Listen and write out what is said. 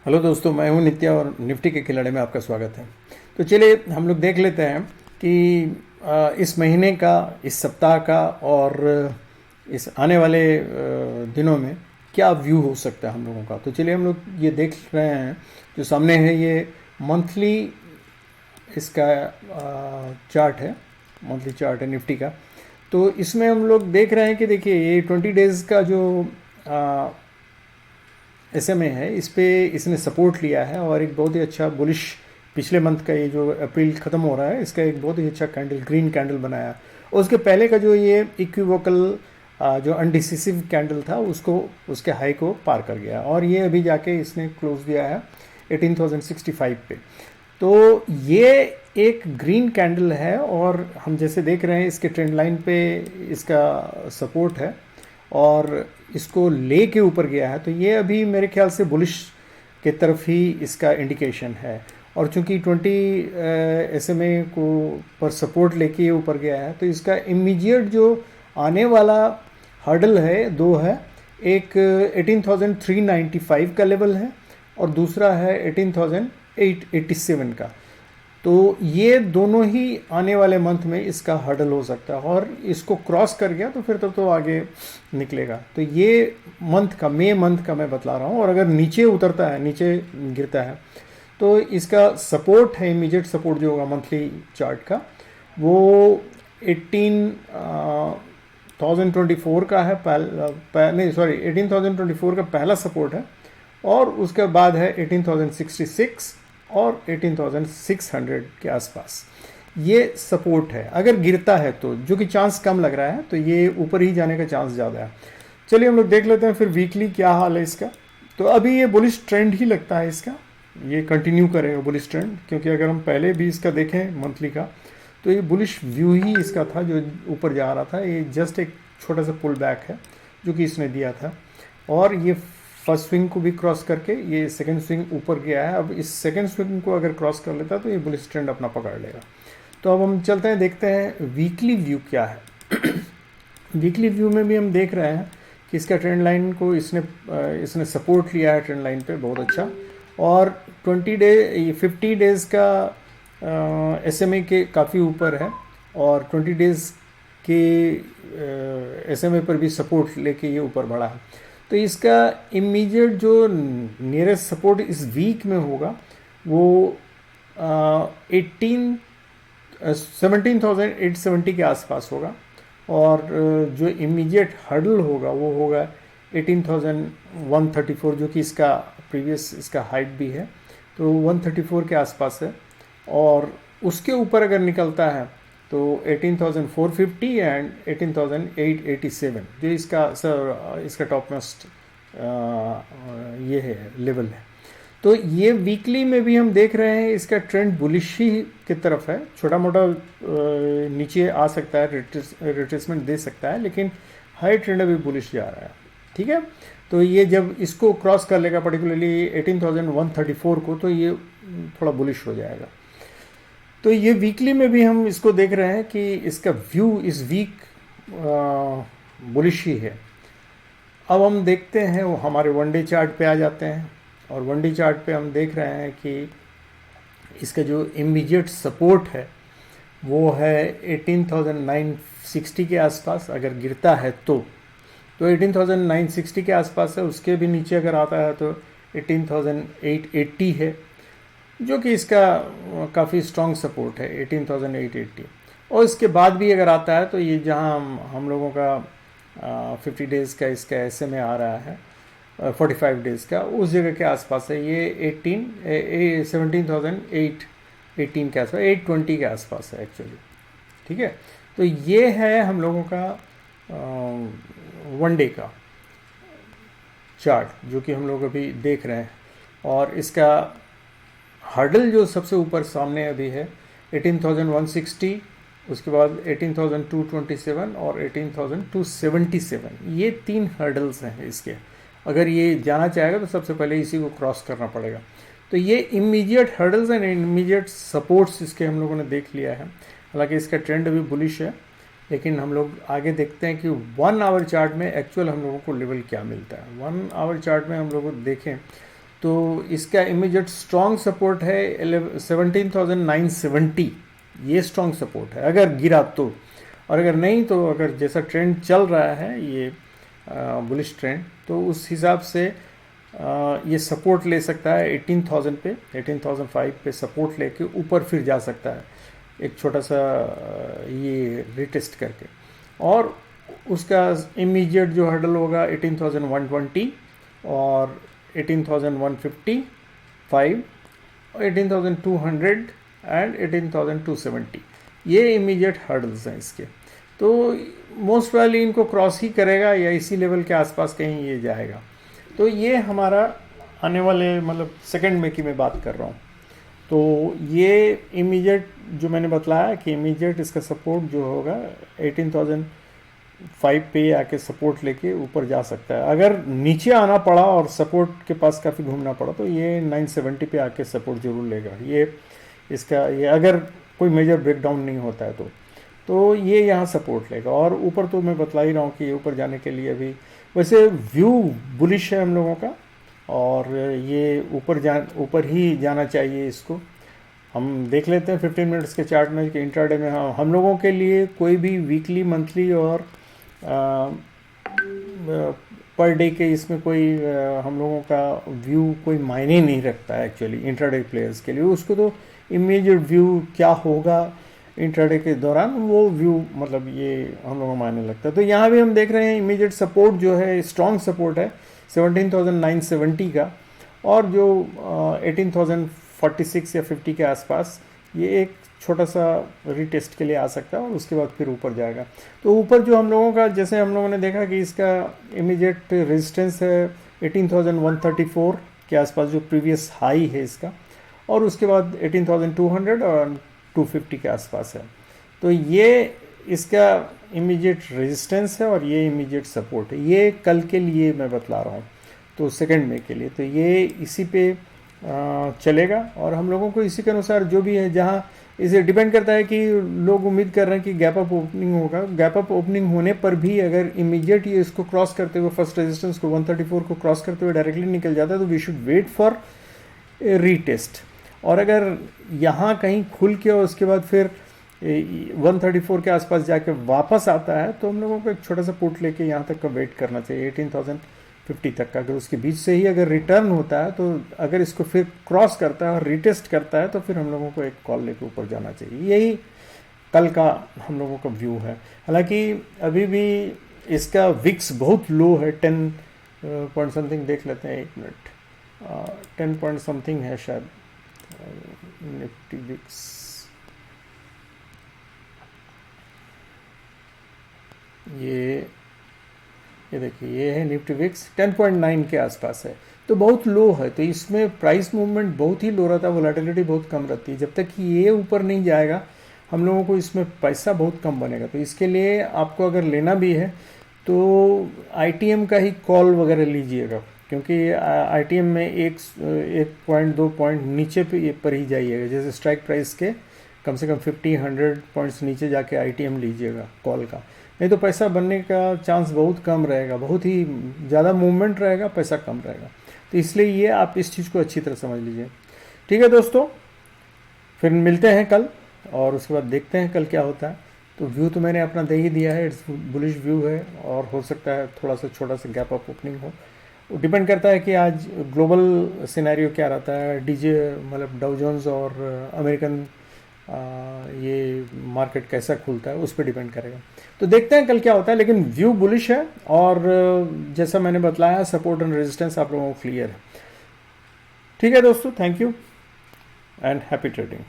Hello दोस्तों, मैं हूं नित्या और निफ्टी के खिलाड़ी में आपका स्वागत है। तो चलिए हम लोग देख लेते हैं कि इस महीने का, इस सप्ताह का और इस आने वाले दिनों में क्या व्यू हो सकता है हम लोगों का। तो चलिए हम लोग ये देख रहे हैं, जो सामने है ये मंथली इसका चार्ट है, मंथली चार्ट है निफ्टी का। तो इसमें हम लोग देख रहे हैं कि देखिए ये 20 डेज़ का जो SMA है, इस पे इसने सपोर्ट लिया है और एक बहुत ही अच्छा बुलिश, पिछले मंथ का ये जो अप्रैल ख़त्म हो रहा है इसका एक बहुत ही अच्छा कैंडल, ग्रीन कैंडल बनाया। और उसके पहले का जो ये इक्विवोकल जो अनडिसिसिव कैंडल था उसको, उसके हाई को पार कर गया और ये अभी जाके इसने क्लोज दिया है 18,065 पे। तो ये एक ग्रीन कैंडल है और हम जैसे देख रहे हैं इसके ट्रेंड लाइन पे इसका सपोर्ट है और इसको ले के ऊपर गया है। तो ये अभी मेरे ख्याल से बुलिश के तरफ ही इसका इंडिकेशन है। और चूंकि 20 SMA को पर सपोर्ट लेके ये ऊपर गया है तो इसका इमीडिएट जो आने वाला हर्डल है, दो है। एक 18,395 का लेवल है और दूसरा है 18,887 का। तो ये दोनों ही आने वाले मंथ में इसका हर्डल हो सकता है और इसको क्रॉस कर गया तो फिर तो आगे निकलेगा। तो ये मंथ का, मई मंथ का मैं बतला रहा हूँ। और अगर नीचे उतरता है, नीचे गिरता है, तो इसका सपोर्ट है, इमीडिएट सपोर्ट जो होगा मंथली चार्ट का, वो 18,024 का है, नहीं सॉरी 18,024 का पहला सपोर्ट है और उसके बाद है 18,066 और 18,600 के आसपास ये सपोर्ट है। अगर गिरता है तो, जो कि चांस कम लग रहा है, तो ये ऊपर ही जाने का चांस ज़्यादा है। चलिए हम लोग देख लेते हैं फिर वीकली क्या हाल है इसका। तो अभी ये बुलिश ट्रेंड ही लगता है इसका, ये कंटिन्यू करेगा बुलिश ट्रेंड, क्योंकि अगर हम पहले भी इसका देखें मंथली का तो ये बुलिश व्यू ही इसका था जो ऊपर जा रहा था। ये जस्ट एक छोटा सा पुल बैक है जो कि इसने दिया था और ये फर्स्ट स्विंग को भी क्रॉस करके ये सेकंड स्विंग ऊपर गया है। अब इस सेकंड स्विंग को अगर क्रॉस कर लेता तो ये बुलिश ट्रेंड अपना पकड़ लेगा। तो अब हम चलते हैं, देखते हैं वीकली व्यू क्या है। वीकली व्यू में भी हम देख रहे हैं कि इसका ट्रेंड लाइन को इसने सपोर्ट लिया है ट्रेंड लाइन पे बहुत अच्छा। और 50 डेज़ का SMA के काफ़ी ऊपर है और 20 डेज़ के SMA पर भी सपोर्ट लेके ये ऊपर बढ़ा है। तो इसका इमीडिएट जो नियरेस्ट सपोर्ट इस वीक में होगा वो 17,870 के आसपास होगा और जो इमीडिएट हर्डल होगा वो होगा 18,134, जो कि इसका प्रीवियस इसका हाइट भी है, तो 134 के आसपास है। और उसके ऊपर अगर निकलता है तो 18,450 एंड 18,887 जो इसका टॉप मोस्ट ये है, लेवल है। तो ये वीकली में भी हम देख रहे हैं इसका ट्रेंड बुलिश ही की तरफ है। छोटा मोटा नीचे आ सकता है, रिट्रेसमेंट दे सकता है, लेकिन हाई ट्रेंड अभी बुलिश जा रहा है। ठीक है, तो ये जब इसको क्रॉस कर लेगा पर्टिकुलरली 18,134 को, तो ये थोड़ा बुलिश हो जाएगा। तो ये वीकली में भी हम इसको देख रहे हैं कि इसका व्यू इस वीक बुलिश ही है। अब हम देखते हैं, वो हमारे वनडे चार्ट पे आ जाते हैं और वनडे चार्ट पे हम देख रहे हैं कि इसका जो इमीडिएट सपोर्ट है वो है 18,960 के आसपास। अगर गिरता है तो 18,960 के आसपास है। उसके भी नीचे अगर आता है तो 18,880 है, जो कि इसका काफ़ी स्ट्रॉन्ग सपोर्ट है 18,880। और इसके बाद भी अगर आता है तो ये जहां हम लोगों का 50 डेज़ का इसका SMA आ रहा है, 45 डेज़ का, उस जगह के आसपास है। ये 17,818 के आसपास, 820 के आसपास है एक्चुअली। ठीक है, तो ये है हम लोगों का वनडे का चार्ट जो कि हम लोग अभी देख रहे हैं। और इसका हर्डल जो सबसे ऊपर सामने अभी है 18,160, उसके बाद 18,227 और 18,277, ये 3 हर्डल्स हैं इसके। अगर ये जाना चाहेगा तो सबसे पहले इसी को क्रॉस करना पड़ेगा। तो ये immediate hurdles and immediate supports इसके हम लोगों ने देख लिया है। हालांकि इसका ट्रेंड अभी बुलिश है, लेकिन हम लोग आगे देखते हैं कि 1 आवर चार्ट में एक्चुअल हम लोगों को लेवल क्या मिलता है। 1 आवर चार्ट में हम लोग देखें तो इसका इमीडिएट स्ट्रॉन्ग सपोर्ट है 17,970, ये स्ट्रॉन्ग सपोर्ट है अगर गिरा तो। और अगर नहीं तो अगर जैसा ट्रेंड चल रहा है ये बुलिश ट्रेंड, तो उस हिसाब से ये सपोर्ट ले सकता है 18,000 पे, 18,005 पे सपोर्ट लेके ऊपर फिर जा सकता है एक छोटा सा ये रिटेस्ट करके। और उसका इमीडिएट जो हर्डल होगा 18,120 और 18,155, 18,200 एंड 18,270, ये इमीडिएट हर्डल्स हैं इसके। तो मोस्ट वाली इनको क्रॉस ही करेगा या इसी लेवल के आसपास कहीं ये जाएगा। तो ये हमारा आने वाले मतलब सेकंड में की मैं बात कर रहा हूँ। तो ये इमीडिएट जो मैंने बतलाया कि इमीडिएट इसका सपोर्ट जो होगा 18,005 पे आके सपोर्ट लेके ऊपर जा सकता है। अगर नीचे आना पड़ा और सपोर्ट के पास काफ़ी घूमना पड़ा तो ये 970 पे आके सपोर्ट जरूर लेगा। ये इसका ये अगर कोई मेजर ब्रेकडाउन नहीं होता है तो ये यहाँ सपोर्ट लेगा। और ऊपर तो मैं बतला ही रहा हूँ कि ये ऊपर जाने के लिए अभी वैसे व्यू बुलिश है हम लोगों का, और ये ऊपर ही जाना चाहिए इसको। हम देख लेते हैं 15 मिनट्स के चार्ट में कि इंट्राडे में हम लोगों के लिए कोई भी वीकली, मंथली और पर डे के इसमें कोई हम लोगों का व्यू कोई मायने नहीं रखता है एक्चुअली इंट्राडे प्लेयर्स के लिए। उसको तो इमीडिएट व्यू क्या होगा इंट्राडे के दौरान वो व्यू मतलब ये हम लोगों को मायने लगता है। तो यहाँ भी हम देख रहे हैं इमीडिएट सपोर्ट जो है स्ट्रॉन्ग सपोर्ट है 17,970 का, और जो 18,046 या 50 के आसपास ये एक छोटा सा रिटेस्ट के लिए आ सकता है और उसके बाद फिर ऊपर जाएगा। तो ऊपर जो हम लोगों का जैसे हम लोगों ने देखा कि इसका इमीडिएट रेजिस्टेंस है 18,134 के आसपास जो प्रीवियस हाई है इसका, और उसके बाद 18,200 और 250 के आसपास है। तो ये इसका इमीडिएट रेजिस्टेंस है और ये इमीडिएट सपोर्ट है। ये कल के लिए मैं बतला रहा हूँ, तो सेकंड में के लिए तो ये इसी पे चलेगा। और हम लोगों को इसी के अनुसार जो भी है, जहाँ इसे डिपेंड करता है कि लोग उम्मीद कर रहे हैं कि गैप अप ओपनिंग होगा। गैप अप ओपनिंग होने पर भी अगर इमीडिएट ये इसको क्रॉस करते हुए फर्स्ट रेजिस्टेंस को 134 को क्रॉस करते हुए डायरेक्टली निकल जाता है तो we should wait for retest. और अगर यहाँ कहीं खुल के और उसके बाद फिर 134 के आसपास जाके वापस आता है तो हम लोगों को एक छोटा सा पुट लेके यहाँ तक का वेट करना चाहिए 18,050 तक का। अगर उसके बीच से ही अगर रिटर्न होता है तो अगर इसको फिर क्रॉस करता है और रिटेस्ट करता है तो फिर हम लोगों को एक कॉल लेके ऊपर जाना चाहिए। यही कल का हम लोगों का व्यू है। हालांकि अभी भी इसका विक्स बहुत लो है, 10 पॉइंट समथिंग देख लेते हैं, एक मिनट, 10 पॉइंट समथिंग है शायद निफ्टी विक्स। ये देखिए ये है निफ्टी विक्स 10.9 के आसपास है, तो बहुत लो है। तो इसमें प्राइस मूवमेंट बहुत ही लो रहता है, वोलेटिलिटी बहुत कम रहती है। जब तक कि ये ऊपर नहीं जाएगा हम लोगों को इसमें पैसा बहुत कम बनेगा। तो इसके लिए आपको अगर लेना भी है तो ITM का ही कॉल वगैरह लीजिएगा, क्योंकि ITM में एक पॉइंट 2 पॉइंट नीचे पे पर ही जाइएगा। जैसे स्ट्राइक प्राइस के कम से कम 50-100 पॉइंट्स नीचे जाके ITM लीजिएगा कॉल का, नहीं तो पैसा बनने का चांस बहुत कम रहेगा। बहुत ही ज़्यादा मूवमेंट रहेगा, पैसा कम रहेगा। तो इसलिए ये आप इस चीज़ को अच्छी तरह समझ लीजिए। ठीक है दोस्तों, फिर मिलते हैं कल और उसके बाद देखते हैं कल क्या होता है। तो व्यू तो मैंने अपना दे ही दिया है, इट्स बुलिश व्यू है और हो सकता है थोड़ा सा छोटा सा गैप अप ओपनिंग हो। डिपेंड करता है कि आज ग्लोबल सिनेरियो क्या रहता है, डीजे मतलब डाउ जोन्स और अमेरिकन ये मार्केट कैसा खुलता है उस पर डिपेंड करेगा। तो देखते हैं कल क्या होता है, लेकिन व्यू बुलिश है और जैसा मैंने बतलाया सपोर्ट एंड रेजिस्टेंस आप लोगों को क्लियर है। ठीक है दोस्तों, thank you and happy trading.